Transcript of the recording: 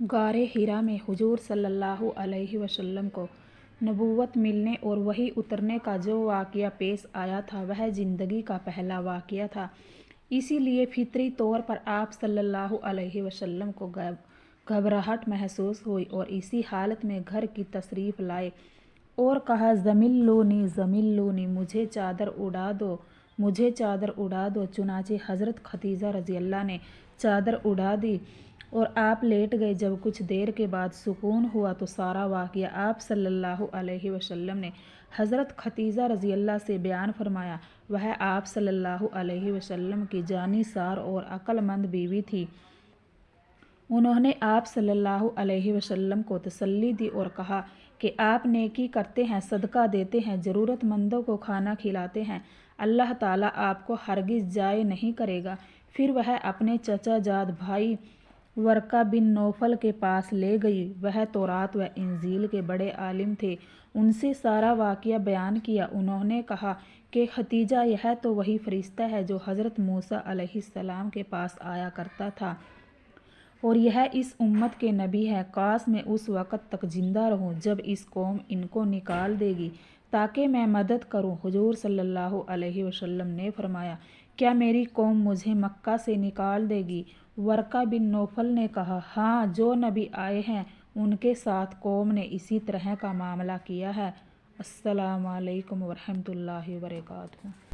غار حرا میں حضور صلی اللہ علیہ وسلم کو نبوت ملنے اور وحی اترنے کا جو واقعہ پیش آیا تھا وہ زندگی کا پہلا واقعہ تھا۔ اسی لیے فطری طور پر آپ صلی اللہ علیہ وسلم کو گھبراہٹ محسوس ہوئی اور اسی حالت میں گھر کی تشریف لائے اور کہا زملونی زملونی، مجھے چادر اڑا دو، مجھے چادر اڑا دو۔ چنانچہ حضرت خدیجہ رضی اللہ نے چادر اڑا دی اور آپ لیٹ گئے۔ جب کچھ دیر کے بعد سکون ہوا تو سارا واقعہ آپ صلی اللہ علیہ وسلم نے حضرت خدیجہ رضی اللہ سے بیان فرمایا۔ وہ آپ صلی اللہ علیہ وسلم کی جانثار اور عقل مند بیوی تھی۔ انہوں نے آپ صلی اللہ علیہ وسلم کو تسلی دی اور کہا کہ آپ نیکی کرتے ہیں، صدقہ دیتے ہیں، ضرورت مندوں کو کھانا کھلاتے ہیں، اللہ تعالیٰ آپ کو ہرگز ضائع نہیں کرے گا۔ پھر وہ اپنے چچا زاد بھائی ورقہ بن نوفل کے پاس لے گئی۔ وہ تورات و انجیل کے بڑے عالم تھے۔ ان سے سارا واقعہ بیان کیا۔ انہوں نے کہا کہ خدیجہ، یہ تو وہی فرشتہ ہے جو حضرت موسیٰ علیہ السلام کے پاس آیا کرتا تھا اور یہ اس امت کے نبی ہے۔ کاش میں اس وقت تک زندہ رہوں جب اس قوم ان کو نکال دے گی تاکہ میں مدد کروں۔ حضور صلی اللہ علیہ وسلم نے فرمایا، کیا میری قوم مجھے مکہ سے نکال دے گی؟ ورقہ بن نوفل نے کہا، ہاں، جو نبی آئے ہیں ان کے ساتھ قوم نے اسی طرح کا معاملہ کیا ہے۔ السلام علیکم ورحمۃ اللہ وبرکاتہ۔